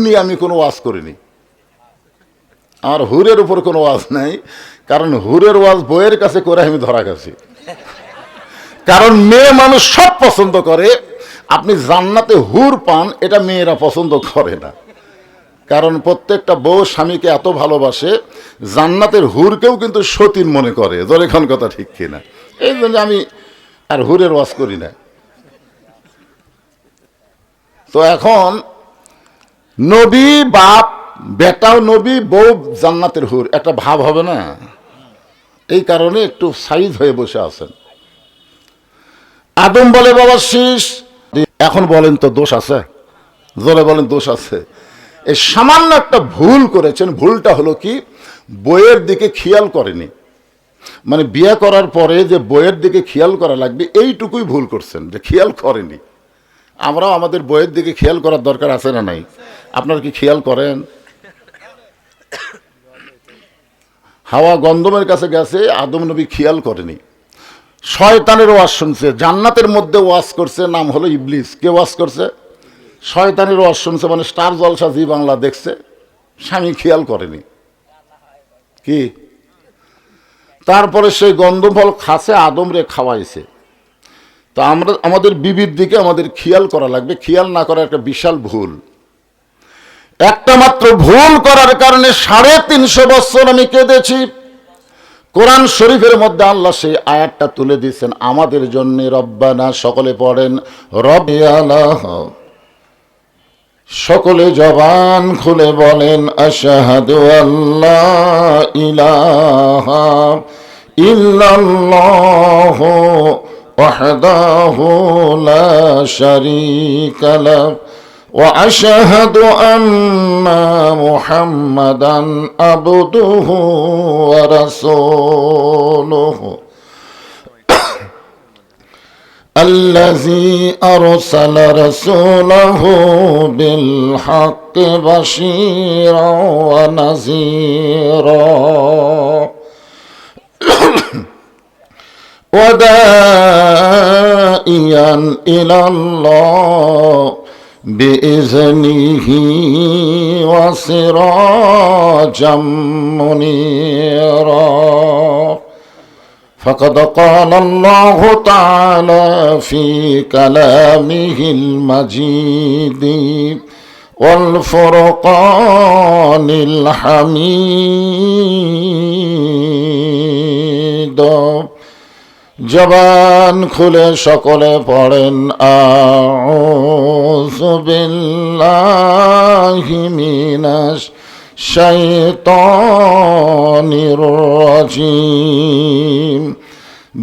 নিয়ে আমি কোনো ওয়াজ করিনি। আমার হুরের উপর কোনো ওয়াজ নাই, কারণ হুরের ওয়াজ বইয়ের কাছে করে আমি ধরা গেছি। কারণ মেয়ে মানুষ সব পছন্দ করে, আপনি জান্নাতে হুর পান এটা মেয়েরা পছন্দ করে না। কারণ প্রত্যেকটা বউ স্বামীকে এত ভালোবাসে, জান্নাতের হুরকেও কিন্তু সতীন মনে করে। জোরেখান কথা ঠিক কিনা? এই জন্য আমি আর হুরের ওয়াজ করি না। তো এখন নবী বাপ, বেটাও নবী, বউ জান্নাতের হুর, একটা ভাব হবে না? এই কারণে একটু সাইজ হয়ে বসে আছেন। আদম বলে বাবা শীষ, এখন বলেন তো দোষ আছে? জোরে বলেন দোষ আছে। এই সামান্য একটা ভুল করেছেন। ভুলটা হলো কি, বইয়ের দিকে খেয়াল করেনি। মানে বিয়ে করার পরে যে বইয়ের দিকে খেয়াল করা লাগবে এইটুকুই ভুল করছেন, যে খেয়াল করেনি। আমরাও আমাদের বইয়ের দিকে খেয়াল করার দরকার আছে না নাই? আপনারা কি খেয়াল করেন? হাওয়া গন্ধমের কাছে গেছে, আদম নবী খেয়াল করেনি। শয়তানের ওয়াজ শুনছে, জান্নাতের মধ্যে ওয়াজ করছে, নাম হলো ইবলিস। কে ওয়াজ করছে? শয়তানের ওয়াজ শুনছে, মানে স্টার জলসা জি বাংলা দেখছে, স্বামী খেয়াল করেনি। কি তারপরে সেই গন্ধফল খাসে আদম রে খাওয়াইছে। তো আমরা আমাদের বিবির দিকে আমাদের খেয়াল করা লাগবে। খেয়াল না করা একটা বিশাল ভুল। একটা মাত্র ভুল করার কারণে 350 বছর আমি কেঁদেছি। কোরআন শরীফের মধ্যে আল্লাহ সেই আয়াতটা তুলে দিয়েছেন আমাদের জন্য। রব্বানা, সকলে পড়েন রব্বিয়ালাহ, সকলে জবান খুলে বলেন আশহাদু আল্লা ইলাহা ইল্লাল্লাহু ওয়াহদাহু লা শারীকা লাহু ওয়া আশহাদু আন্না মুহাম্মাদান আবদুহু ওয়া রাসূলুহু الذي أرسل رسوله بالحق بشيرا ونذيرا وداعيا إلى الله بإذنه وسراجا منيرا فقد قال الله تعالى في كلامه المجيد والفرقان الحميد জবান খুলে সকলে পড়েন আউযু বিল্লাহি মিনাশ শাইতানির রাজিম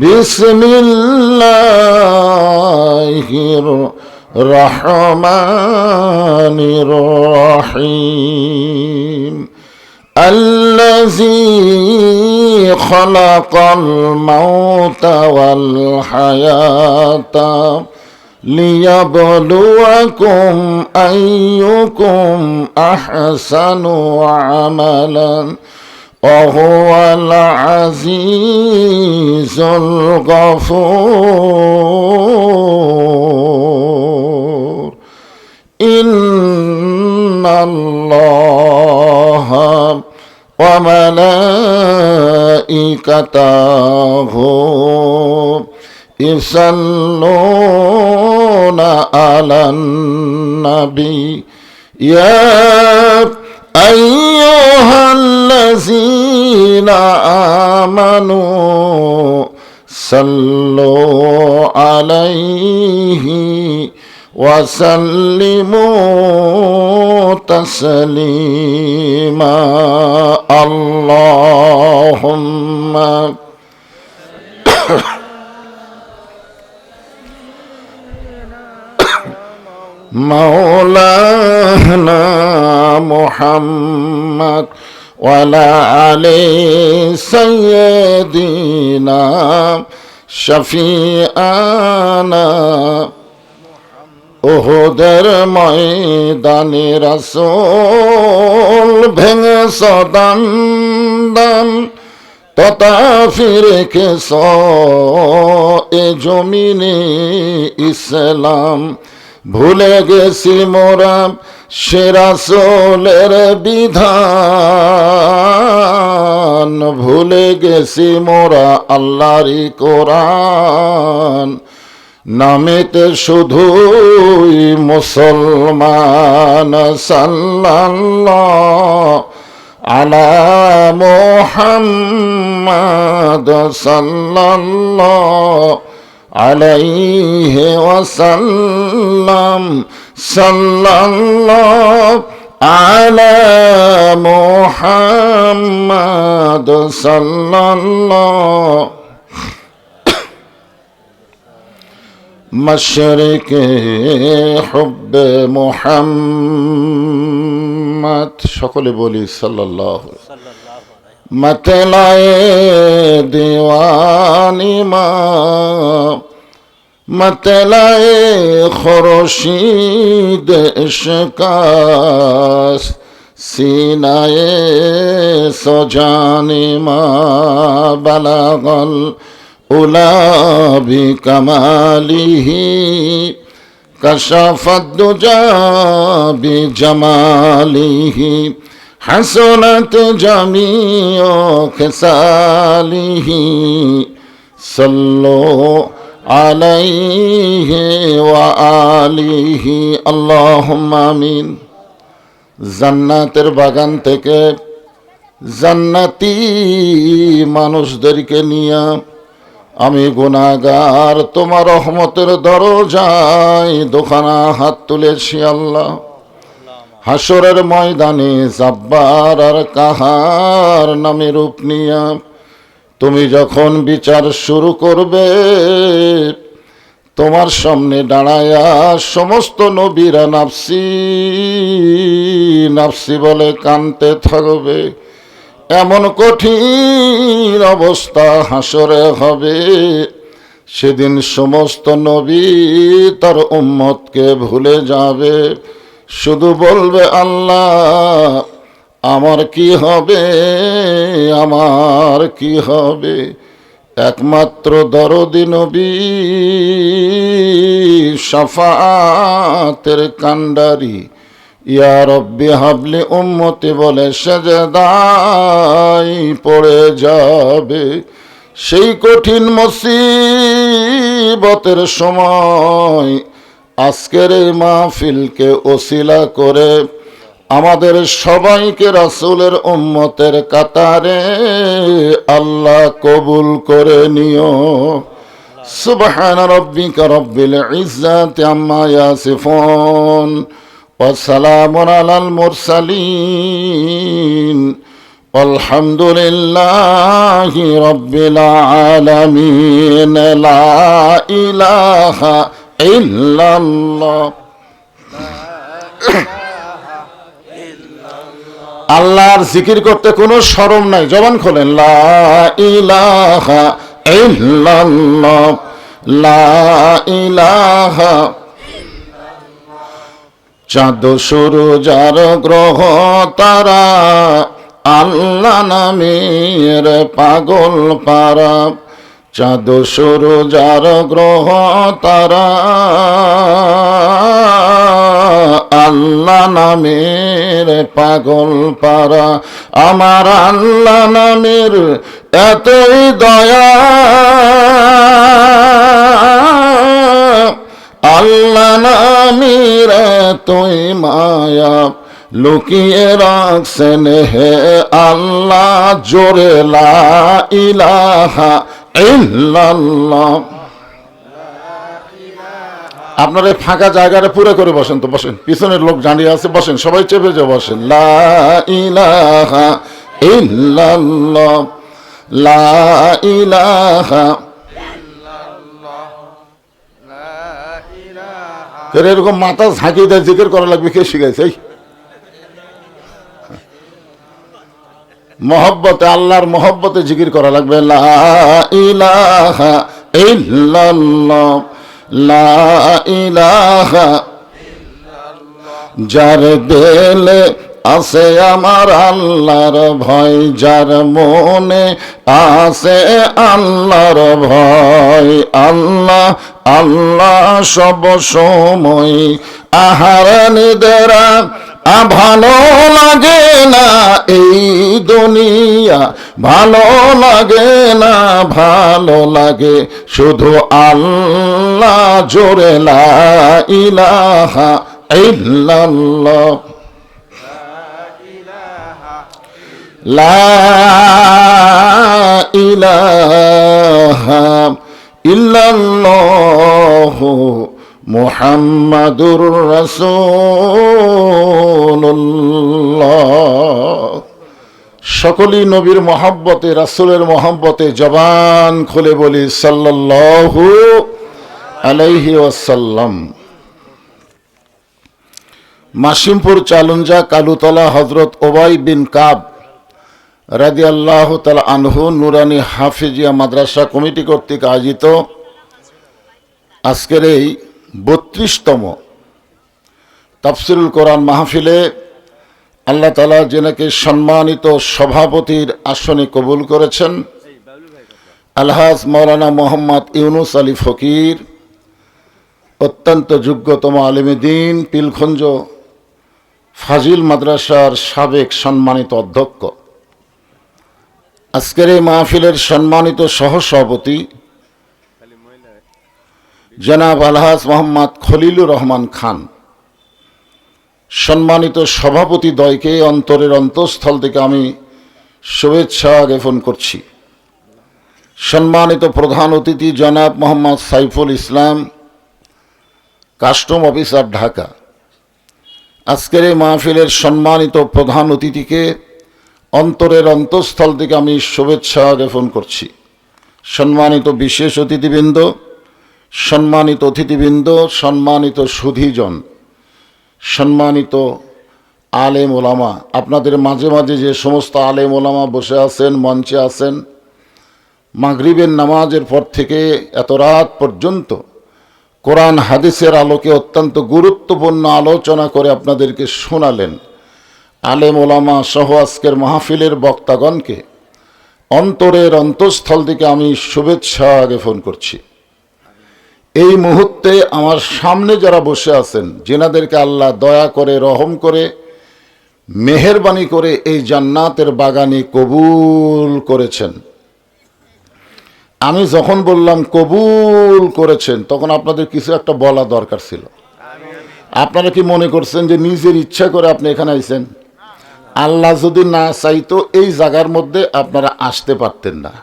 বিসমিল্লাহির রহমানির রহিম الذي خلق الموت والحياة ليبلوكم أيكم أحسن عملا وهو العزيز الغفور إن الله وملائكته يصلون على النبي يا أيها الذين آمنوا صلوا عليه وسلموا تسليما اللهم مولانا محمد وعلى آل سيدنا شفيعنا উহুদের ময়দানে রাসূল ভেঙেছ দান তথা ফিরেছ এ জমিনে ইসলাম ভুলে গেছি মোরা সে রাসূলের বিধান, ভুলে গেছি মোরা আল্লাহরই কোরআন, নামেতে শুধুই মুসলমান। সাল্লাল্লাহু আলা মুহাম্মাদ সাল্লাল্লাহু আলাইহি ওয়াসাল্লাম, সাল্লাল্লাহু আলা মুহাম্মাদ সাল্লাল্লাহু মশরিকে হুব্বে মুহাম্মদ। সকলে বলি সাল্লাল্লাহু। मतलाए दीवानी माँ, मतलाए खुर्शीद इश्कास, सीनाए सजानी माँ, बलगल उला भी कमालिही, कशफत दुजा भी जमालिही, हसनत जमीओ खिसालिही, सल्लो अलैहि व आलिही, अल्लाहुम्मा आमीन। জান্নাতের বাগান থেকে জান্নাতি মানুষদেরকে নিয়ে আমি গুনাহগার তোমার রহমতের দরজায় দোখানা হাত তুলেছি আল্লাহ। হাসরের ময়দানে জাব্বার আর কাহার নামে রূপ নিয়া তুমি যখন বিচার শুরু করবে, তোমার সামনে দাঁড়ায়া সমস্ত নবীরা নাফসি নাফসি বলে কানতে থাকবে। এমন কঠিন অবস্থা হাসরে হবে, সেদিন সমস্ত নবী তার উম্মতকে ভুলে যাবে, শুধু বলবে আল্লাহ আমার কি হবে, আমার কি হবে। একমাত্র দরদি নবী শাফাআতের কান্ডারি ইয়া রব্বি হাবলি উম্মতি বলে সেজদায় পড়ে যাবে। সেই কঠিন মুসিবতের সময় আজকের এই মাহফিলকে ওসিলা করে আমাদের সবাইকে রাসূলের উম্মতের কাতারে আল্লাহ কবুল করে নিও। সুবহানা রাব্বিকা রাব্বিল ইজ্জাতি আম্মা ইয়াসিফুন ওয়া সালামুন আলাল মুরসালিন আলহামদুলিল্লাহি রাব্বিল আলামিন। লা ইলাহা ইল্লাল্লাহ। আল্লাহর জিকির করতে কোনো শরম নাই, জবান খোলেন লা ইলাহা ইল্লাল্লাহ, লা ইলাহা। চাঁদ সূরজ আর গ্রহ তারা আল্লাহ নামের পাগল পারা, চাঁদ সূরজ আর গ্রহ তারা আল্লাহ নামের পাগল পারা। আমার আল্লাহ নামের এতই দয়া, আল্লাহ নামের এতই মায়া, লুকিয়ে রাখছেন হে আল্লাহ জোরে লা ইলাহা ইল্লাল্লাহ। আপনার এই ফাঁকা জায়গাটা পুরো করে বসেন তো, বসেন, পিছনের লোক দাঁড়িয়ে আছে, বসেন, সবাই চেপে যে বসেন। লা ইলাহা ইল্লাল্লাহ, লা ইলাহা। এরকম মাথা ঝাঁকিয়ে দেয় জিকির করা লাগবে, কে শিখাইছে? মহব্বতে, আল্লাহর মহব্বতে জিকির করা লাগবে। লা ইলাহা ইল্লাল্লাহ, লা ইলাহা। যার দিলে আছে আমার আল্লাহর ভয়, যার মনে আছে আল্লাহর ভয়। আল্লাহ আল্লাহ সব সময়, আহার নিদেরা ভালো লাগে না এই দুনিয়া, ভালো লাগে না, ভালো লাগে শুধু আল্লাহ, জোরে লা ইলাহা ইল্লাল্লাহ, লা ইলাহা ইল্লাল্লাহ মুহাম্মাদুর রাসূলুল্লাহ। সকলেই নবীর মহব্বতে, রাসূলের মহব্বতে জবান খুলে বলি সাল্লাল্লাহু আলাইহি ওয়াসাল্লাম। মাসিমপুর চালুঞ্জা কালুতলা হযরত ওবাই বিন কাব রাদিয়াল্লাহু তাআলা আনহু নুরানি হাফিজিয়া মাদ্রাসা কমিটি কর্তৃক আয়োজিত আজকের এই 32তম তাফসিরুল কোরআন মাহফিলে আল্লাহ তাআলা যিনাকে সম্মানিত সভাপতির আসনে কবুল করেছেন, আলহাজ মাওলানা মোহাম্মদ ইউনুস আলী ফকির, অত্যন্ত যোগ্যতম আলেমে দ্বীন, পিলখঞ্জ ফাজিল মাদ্রাসার সাবেক সম্মানিত অধ্যক্ষ, আজকের এই মাহফিলের সম্মানিত সহসভাপতি জনাব আলহাজ মোহাম্মদ খলিলুর রহমান খান, সম্মানিত সভাপতি দ্বয়কে অন্তরের অন্তঃস্থল থেকে আমি শুভেচ্ছা জ্ঞাপন করছি। সম্মানিত প্রধান অতিথি জনাব মোহাম্মদ সাইফুল ইসলাম, কাস্টম অফিসার, ঢাকা, আজকের এই মাহফিলের সম্মানিত প্রধান অতিথিকে অন্তরের অন্তঃস্থল থেকে আমি শুভেচ্ছা জ্ঞাপন করছি। সম্মানিত বিশেষ অতিথিবৃন্দ, সম্মানিত অতিথিবৃন্দ, সম্মানিত সুধীজন, সম্মানিত আলেম ওলামা, আপনাদের মাঝে মাঝে যে সমস্ত আলেম ওলামা বসে আছেন, মঞ্চে আছেন, মাগরিবের নামাজের পর থেকে এত রাত পর্যন্ত কোরআন হাদিসের আলোকে অত্যন্ত গুরুত্বপূর্ণ আলোচনা করে আপনাদেরকে শোনালেন, আলেম ওলামা সহ আজকের মাহফিলের বক্তাগণকে অন্তরের অন্তঃস্থল থেকে আমি শুভেচ্ছা জ্ঞাপন করছি। এই মুহূর্তে আমার সামনে যারা বসে আছেন, যেনাদেরকে আল্লাহ দয়া করে, রহম করে, মেহেরবানি করে এই জান্নাতের বাগানে কবুল করেছেন, আমি যখন বললাম কবুল করেছেন তখন আপনাদের কিছু একটা বলা দরকার ছিল। আপনারা কি মনে করছেন যে নিজের ইচ্ছা করে আপনি এখানে আইছেন? আল্লাহ যদি না চাইতো এই জায়গার মধ্যে আপনারা আসতে পারতেন না।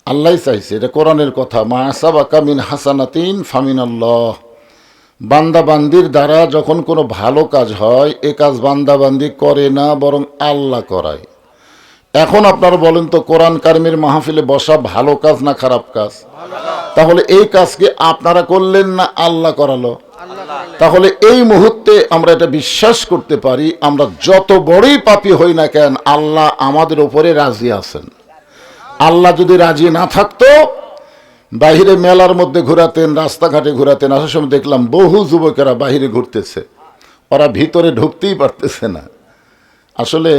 আল্লাহ চাইছে, এটা কোরআনের কথা, মা আসাবাকা মিন হাসানাতিন ফামিনাল্লাহ। বান্দা বান্দির দ্বারা যখন কোনো ভালো কাজ হয়, এ কাজ বান্দা বান্দি করে না, বরং আল্লাহ করায়। এখন আপনারা বলেন তো, কোরআন কারিমের মাহফিলে বসা ভালো কাজ না খারাপ কাজ? তাহলে এই কাজকে আপনারা করলেন না আল্লাহ করালো? তাহলে এই মুহূর্তে আমরা এটা বিশ্বাস করতে পারি, আমরা যত বড়ই পাপী হই না কেন, আল্লাহ আমাদের উপরে রাজি আছেন। আল্লাহ যদি রাজি না থাকতো, বাহিরে মেলার মধ্যে ঘোরাতেন, রাস্তাঘাটে ঘোরাতেন, আসার সময় দেখলাম বহু যুবকেরা বাহিরে ঘুরতেছে, ওরা ভিতরে ঢুকতেই পারতেছে না। আসলে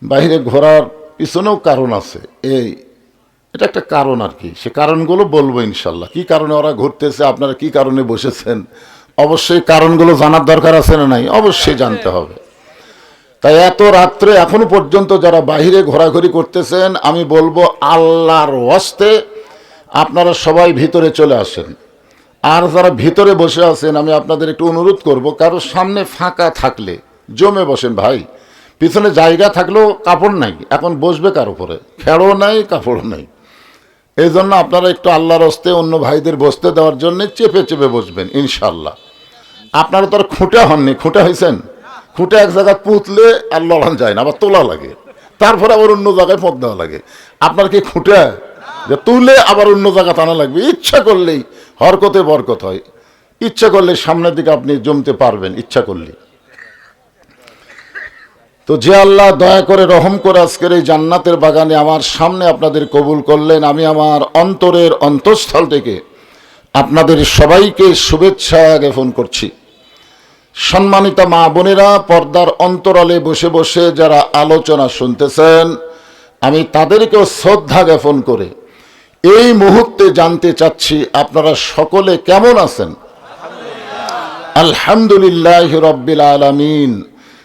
বাহিরে ঘোরার পিছনেও কারণ আছে, এটা একটা কারণ আর কি, সে কারণগুলো বলবো ইনশাল্লাহ। কি কারণে ওরা ঘুরতেছে, আপনারা কি কারণে বসেছেন, অবশ্যই কারণগুলো জানার দরকার আছে না নাই? অবশ্যই জানতে হবে। তাই এত রাত্রে এখনো পর্যন্ত যারা বাহিরে ঘোরাঘুরি করতেছেন, আমি বলবো আল্লাহর ওয়াস্তে আপনারা সবাই ভিতরে চলে আসেন। আর যারা ভিতরে বসে আছেন, আমি আপনাদের একটু অনুরোধ করব, কারো সামনে ফাঁকা থাকলে জমে বসেন ভাই। পিছনে জায়গা থাকলেও কাপড় নাই, এখন বসবে কার উপরে? খেড়ও নাই, কাপড়ও নাই। এই জন্য আপনারা একটু আল্লাহর হস্তে অন্য ভাইদের বসতে দেওয়ার জন্য চেপে চেপে বসবেন ইনশাল্লাহ। আপনারা তো আর খুঁটা হননি, খুঁটা হয়েছেন? খুঁটে এক জায়গায় পুঁতলে আর লড়ান যায় না, আবার তোলা লাগে, তারপরে আবার অন্য জায়গায় পথ দেওয়া লাগে। আপনার কি খুঁটে যে তুলে আবার অন্য জায়গা টানা লাগবে? ইচ্ছা করলেই হরকতে বরকত হয়, ইচ্ছা করলে সামনের দিকে আপনি জমতে পারবেন, ইচ্ছা করলে। তো যে আল্লাহ দয়া করে, রহম করে আজকের এই জান্নাতের বাগানে আমার সামনে আপনাদের কবুল করলেন, আমি আমার অন্তরের অন্তঃস্থল থেকে আপনাদের সবাইকে শুভেচ্ছা জ্ঞাপন করছি। সম্মানিতা মা বোনেরা, পর্দার অন্তরালে বসে বসে যারা আলোচনা শুনতেছেন, আমি তাদেরকেও শ্রদ্ধা জ্ঞাপন করে এই মুহূর্তে জানতে চাচ্ছি আপনারা সকলে কেমন আছেন? আলহামদুলিল্লাহ রাব্বিল আলামিন।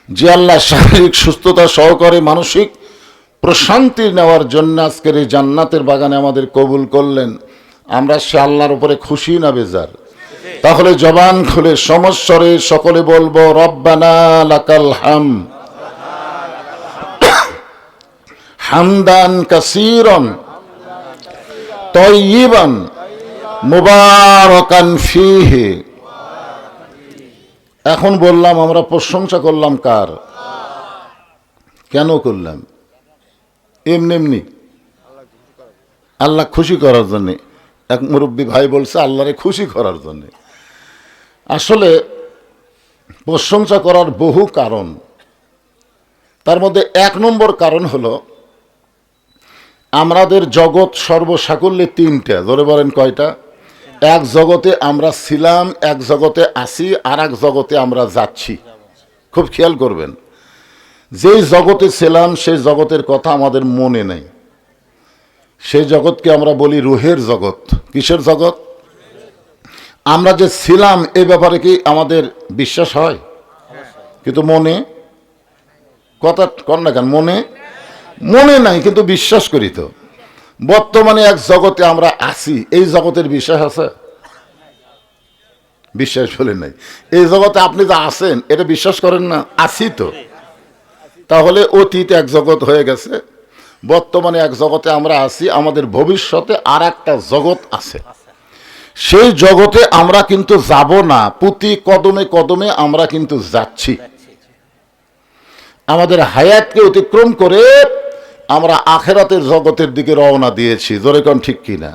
যে আল্লাহ শারীরিক সুস্থতা সহকারে মানসিক প্রশান্তি নেওয়ার জন্য আজকের এই জান্নাতের বাগানে আমাদের কবুল করলেন, আমরা সে আল্লাহর উপরে খুশি না বেজার? তাহলে জবান খুলে সমস্বরে সকলে বলবো, রব্বানা লাকাল হামদ হামদান কাসীরান তাইয়িবান মুবারাকান ফীহি। এখন বললাম আমরা প্রশংসা করলাম কার? কেন করলাম? এমনি এমনি আল্লাহ খুশি করার জন্যে। এক মুরব্বী ভাই বলছে আল্লাহরে খুশি করার জন্যে। আসলে প্রশংসা করার বহু কারণ, তার মধ্যে এক নম্বর কারণ হলো আমাদের জগৎ সর্বসাকুল্যে তিনটা। ধরে বলেন কয়টা? এক জগতে আমরা ছিলাম, এক জগতে আছি, আর এক জগতে আমরা যাচ্ছি। খুব খেয়াল করবেন, যেই জগতে ছিলাম সেই জগতের কথা আমাদের মনে নেই। সেই জগৎকে আমরা বলি রুহের জগৎ। কিসের জগৎ? আমরা যে ছিলাম এ ব্যাপারে কি আমাদের বিশ্বাস হয়? কিন্তু মনে কথা কর না কেন, মনে নাই কিন্তু বিশ্বাস করি তো। বর্তমানে এক জগতে আমরা আছি, এই জগতের বিশ্বাস আছে? বিশ্বাস বলে নাই। এই জগতে আপনি যা আছেন এটা বিশ্বাস করেন না? আছি তো। তাহলে অতীত এক জগৎ হয়ে গেছে, বর্তমানে এক জগতে আমরা আছি, আমাদের ভবিষ্যতে আর একটা জগৎ আছে। সেই জগতে আমরা কিন্তু যাব না, প্রতি কদমে কদমে আমরা কিন্তু যাচ্ছি। আমাদের হায়াতকে অতিক্রম করে আমরা আখেরাতের জগতের দিকে রওনা দিয়েছি। জোরে কোন ঠিক কিনা?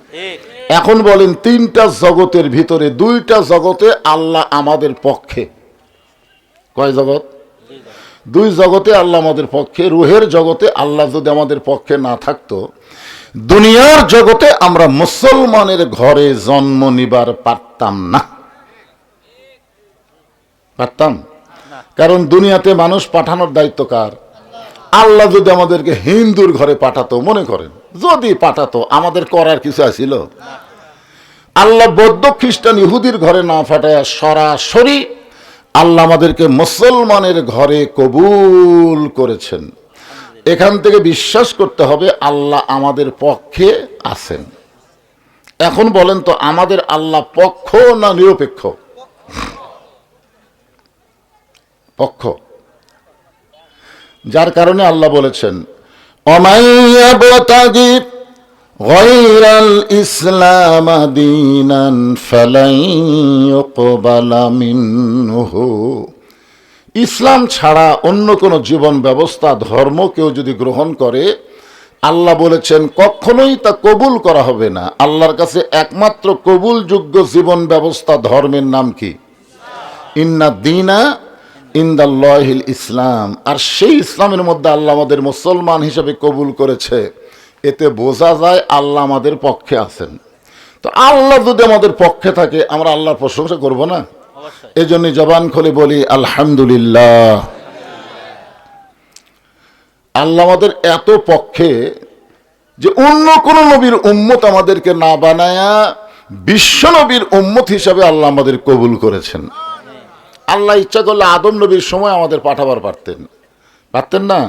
এখন বলেন, তিনটা জগতের ভিতরে দুইটা জগতে আল্লাহ আমাদের পক্ষে। কয় জগৎ? দুই জগতে আল্লাহ আমাদের পক্ষে। রুহের জগতে আল্লাহ যদি আমাদের পক্ষে না থাকতো, দুনিয়ার জগতে আমরা মুসলমানের ঘরে জন্ম নিবার পারতাম না। পারতাম? কারণ দুনিয়াতে মানুষ পাঠানোর দায়িত্ব কার? আল্লাহ যদি আমাদেরকে হিন্দুর ঘরে পাঠাতো, মনে করেন যদি পাঠাতো, আমাদের করার কিছু আছিল? আল্লাহ বৌদ্ধ খ্রিস্টান ইহুদির ঘরে না পাঠায় সরাসরি আল্লাহ আমাদেরকে মুসলমানের ঘরে কবুল করেছেন। এখান থেকে বিশ্বাস করতে হবে আল্লাহ আমাদের পক্ষে আছেন। এখন বলেন তো, আমাদের আল্লাহ পক্ষ না নিরপেক্ষ? পক্ষ। যার কারণে আল্লাহ বলেছেন, অমাইয়াবতাগি গায়রাল ইসলাম দীনান ফালাই ইউকবালা মিনহু। ইসলাম ছাড়া অন্য কোনো জীবন ব্যবস্থা, ধর্ম কেউ যদি গ্রহণ করে, আল্লাহ বলেছেন কখনোই তা কবুল করা হবে না। আল্লাহর কাছে একমাত্র কবুলযোগ্য জীবন ব্যবস্থা ধর্মের নাম কি? ইন্না দীনা ইনদাল্লাহিল ইসলাম। আর সেই ইসলামের মধ্যে আল্লাহ আমাদের মুসলমান হিসেবে কবুল করেছে। এতে বোঝা যায় আল্লাহ আমাদের পক্ষে আছেন। তো আল্লাহ যদি আমাদের পক্ষে থাকে, আমরা আল্লাহর প্রশংসা করব না? এই জন্য জবান খুলে বলি আলহামদুলিল্লাহ। আল্লাহ আমাদের এত পক্ষে যে অন্য কোন নবীর উম্মত আমাদেরকে না বানায়া বিশ্ব নবীর উম্মত হিসাবে আল্লাহ আমাদের কবুল করেছেন। আল্লাহ ইচ্ছা করলে আদম নবীর সময় আমাদের পাঠাবার পারতেন না?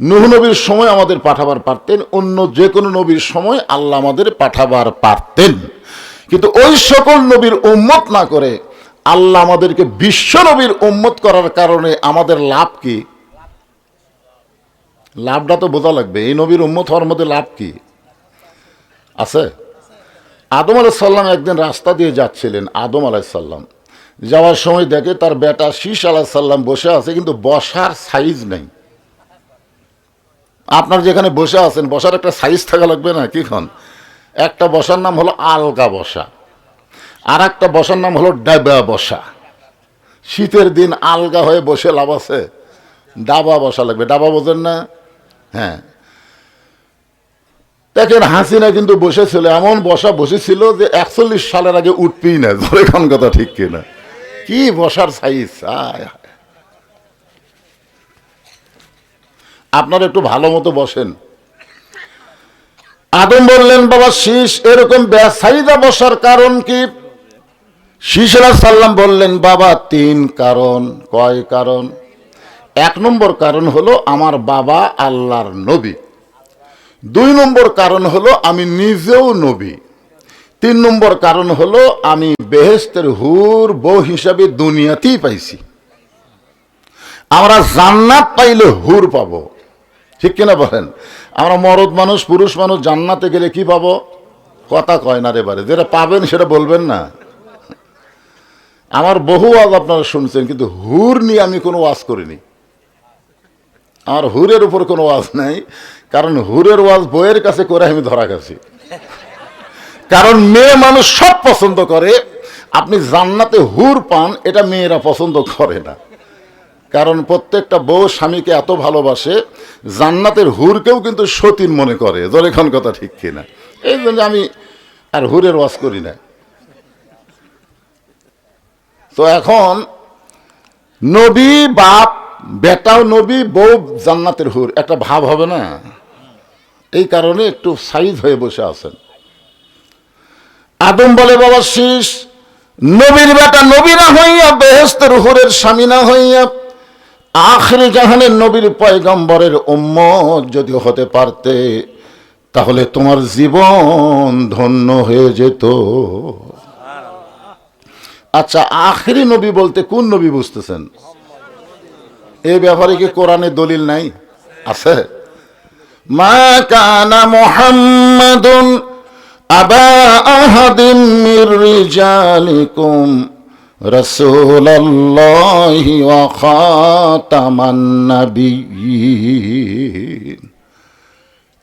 নূহ নবীর সময় আমাদের পাঠাবার পারতেন, অন্য যে কোনো নবীর সময় আল্লাহ আমাদের পাঠাবার পারতেন। কিন্তু ওই সকল নবীর উম্মত না করে আল্লাহ আমাদেরকে বিশ্ব নবীর উম্মত করার কারণে আমাদের লাভ কি? লাভটা তো বোঝা লাগবে। এই নবীর উম্মত হওয়ার মধ্যে লাভ কি আছে? আদম আলাইহিস সালাম একদিন রাস্তা দিয়ে যাচ্ছিলেন। আদম আলাইহিস সালাম যাওয়ার সময় দেখে তার বেটা শীষ আলাইহিস সালাম বসে আছে, কিন্তু বসার সাইজ নেই। আপনার যেখানে বসে আছেন, বসার একটা সাইজ থাকা লাগবে না? কি খন? একটা বসার নাম হলো আলগা বসা, আর একটা বসার নাম হলো ডাবা বসা। শীতের দিন আলগা হয়ে বসে লাভ আছে? ডাবা বসা লাগবে। ডাবা বোঝেন না? হ্যাঁ, দেখেন হাসিনা কিন্তু বসেছিল, এমন বসা বসেছিল যে 41 সালের আগে উঠবেই না। ধরে কোন কথা ঠিক কিনা? কি বসার সাইজ! আপনারা একটু ভালো মতো বসেন। আদম বললেন, বাবা শীষ এরকম বেসাইদা বসার কারণ কি? শীষ আলাইহিস সালাম বললেন, বাবা 3 কারণ। কয় কারণ? 1 নম্বর কারণ হলো আমার বাবা আল্লাহর নবী। 2 নম্বর কারণ হলো আমি নিজেও নবী। 3 নম্বর কারণ হলো আমি বেহেশতের হুর বউ হিসাবে দুনিয়াতেই পাইছি। আমরা জান্নাত পাইলে হুর পাবো, ঠিক কিনা বলেন? আমরা মরদ মানুষ, পুরুষ মানুষ জান্নাতে গেলে কি পাবো? কথা কয় না রে বারে, যেটা পাবেন সেটা বলবেন না। আমার বহু ওয়াজ আপনারা শুনছেন, কিন্তু হুর নিয়ে আমি কোনো ওয়াজ করিনি। আমার হুরের উপর কোনো ওয়াজ নাই, কারণ হুরের ওয়াজ বইয়ের কাছে করে আমি ধরা গেছি। কারণ মেয়ে মানুষ সব পছন্দ করে, আপনি জান্নাতে হুর পান এটা মেয়েরা পছন্দ করে না। কারণ প্রত্যেকটা বউ স্বামীকে এত ভালোবাসে, জান্নাতের হুরকেও কিন্তু সতীন মনে করে। জোরেখন কথা ঠিক কিনা? এই জন্য আমি আর হুরের ওয়াজ করি না। তো এখন নবী বাপ, বেটাও নবী, বউ জান্নাতের হুর, একটা ভাব হবে না? এই কারণে একটু সাইজ হয়ে বসে আছেন। আদম বলে, বাবা শীষ নবীর বেটা নবী না হইয়া, বেহেশতের হুরের স্বামী না হইয়া, আখিরি জাহানের নবীর পয়গম্বরের উম্মত যদি হতে পারতে, তাহলে তোমার জীবন ধন্য হয়ে যেত। আচ্ছা, আখিরি নবী বলতে কোন নবী বুঝতেছেন? এই ব্যাপারে কি কোরআনে দলিল নাই? আছে? মা কানা মুহাম্মাদুন আবা আহাদিম মির রিজালিকুম রাসূলুল্লাহি ওয়া খাতামান নাবিয়্যিন।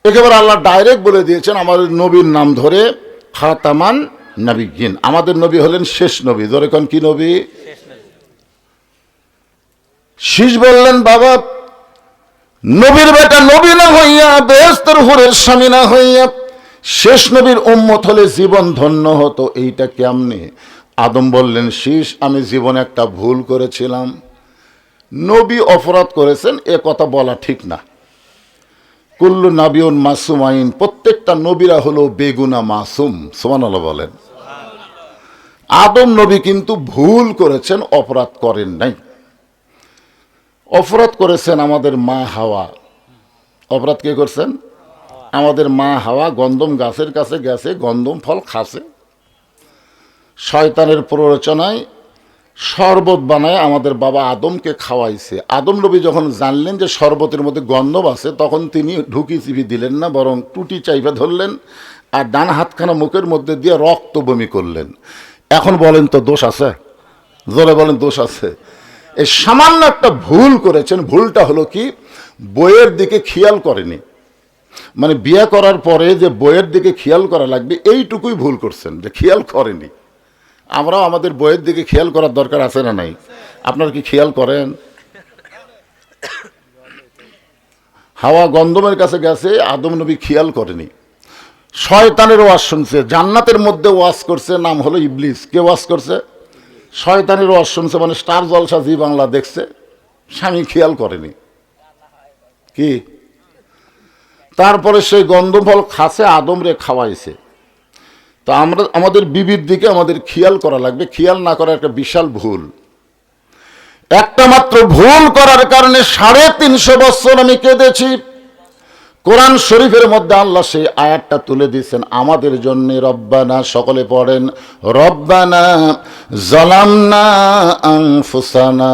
একেবারে আল্লাহ ডাইরেক্ট বলে দিয়েছেন আমাদের নবীর নাম ধরে, খাতামান নাবিয়্যিন। আমাদের নবী হলেন শেষ নবী। ধরে কোন কি নবী? শীষ বললেন, বাবা নবীর বেটা নবী না হইয়া, বেহেশতের হুরের স্বামী না হইয়া, শেষ নবীর উম্মত হলে জীবন ধন্য হতো। এইটা কেমনে? আদম বললেন, শীষ আমি জীবনে একটা ভুল করেছিলাম। নবী অপরাধ করেছেন এ কথা বলা ঠিক না। কুল্লু নাবিউন মাসুম আইন, প্রত্যেকটা নবীরা হলো বেগুনা মাসুম। সুবহানাল্লাহ বলেন। আদম নবী কিন্তু ভুল করেছেন, অপরাধ করেন নাই। অপরাধ করেছেন আমাদের মা হাওয়া। অপরাধ কে করছেন? আমাদের মা হাওয়া গন্ধম গাছের কাছে গেছে, গন্ধম ফল খাসে, শয়তানের প্ররোচনায় শরবত বানায় আমাদের বাবা আদমকে খাওয়াইছে। আদম নবী যখন জানলেন যে শরবতের মধ্যে গন্ধম আছে, তখন তিনি ঢুকি চিপি দিলেন না, বরং টুটি চাইপে ধরলেন আর ডান হাতখানা মুখের মধ্যে দিয়ে রক্ত বমি করলেন। এখন বলেন তো দোষ আছে? জোরে বলেন দোষ আছে? এই সামান্য একটা ভুল করেছেন। ভুলটা হলো কি? বইয়ের দিকে খেয়াল করেনি। মানে বিয়ে করার পরে যে বইয়ের দিকে খেয়াল করা লাগবে, এইটুকুই ভুল করছেন, যে খেয়াল করেনি। আমরাও আমাদের বইয়ের দিকে খেয়াল করার দরকার আছে না নাই? আপনারা কি খেয়াল করেন? হাওয়া গন্ধমের কাছে গেছে, আদম নবী খেয়াল করেনি। শয়তানের ওয়াজ শুনছে, জান্নাতের মধ্যে ওয়াজ করছে, নাম হলো ইবলিস। কে ওয়াজ করছে? শয়তানের ওয়াজ শুনছে, মানে স্টার জলসা জি বাংলা দেখছে, স্বামী খেয়াল করেনি। কি? তারপরে সেই গন্ধম ফল খাসে, আদম রে খাওয়াইছে। তো আমরা আমাদের বিবির দিকে আমাদের খেয়াল করা লাগবে। খেয়াল না করা একটা বিশাল ভুল। একটা মাত্র ভুল করার কারণে 350 বছর আমি কেঁদেছি। কোরআন শরীফের মধ্যে আল্লাহ সেই আয়াতটা তুলে দিয়েছেন আমাদের জন্য। রব্বানা, সকলে পড়েন, রব্বানা যালামনা আনফুসানা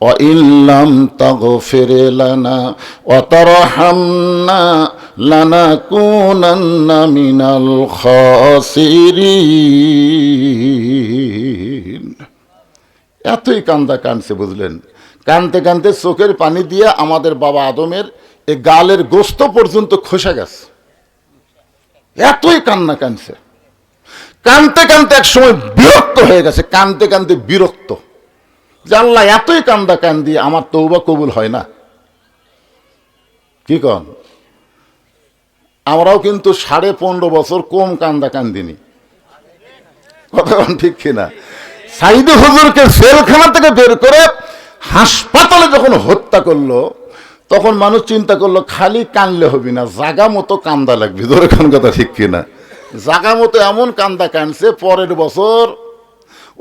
ওয়া ইল্লাম তাগফির লানা ওয়া তারহামনা লানাকুনান্না মিনাল খাসিরিন। এতই কান্দা কানছে, বুঝলেন? কানতে কানতে চোখের পানি দিয়ে আমাদের বাবা আদমের এই গালের গোস্ত পর্যন্ত খসে গেছে। এতই কান্না কানছে। কানতে কানতে এক সময় বিরক্ত হয়ে গেছে। কানতে কানতে বিরক্ত যে আল্লাহ এতই কান্দা কান দিয়ে আমার তওবা কবুল হয় না। কি কন? আমরাও কিন্তু 15.5 বছর কম কান্দা কান্দিনি। কথা ঠিক কিনা? সাইদে হুজুরকে জেলখানা থেকে বের করে হাসপাতালে যখন হত্যা করলো, তখন মানুষ চিন্তা করলো খালি কানলে হবি না, জাগা মতো কান্দা লাগবে। ধরে কোন কথা ঠিক কিনা? জাগা মতো এমন কান্দা কানছে, পরের বছর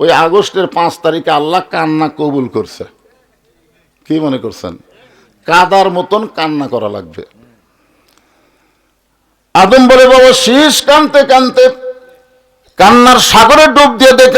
ওই আগস্টের 5 তারিখে আল্লাহ কান্না কবুল করছে। কি মনে করছেন? কাদার মতন কান্না করা লাগবে। আদম বলে, বাবা শীষ কানতে কানতে কান্নার সাগরে ডুব দিয়ে দেখলাম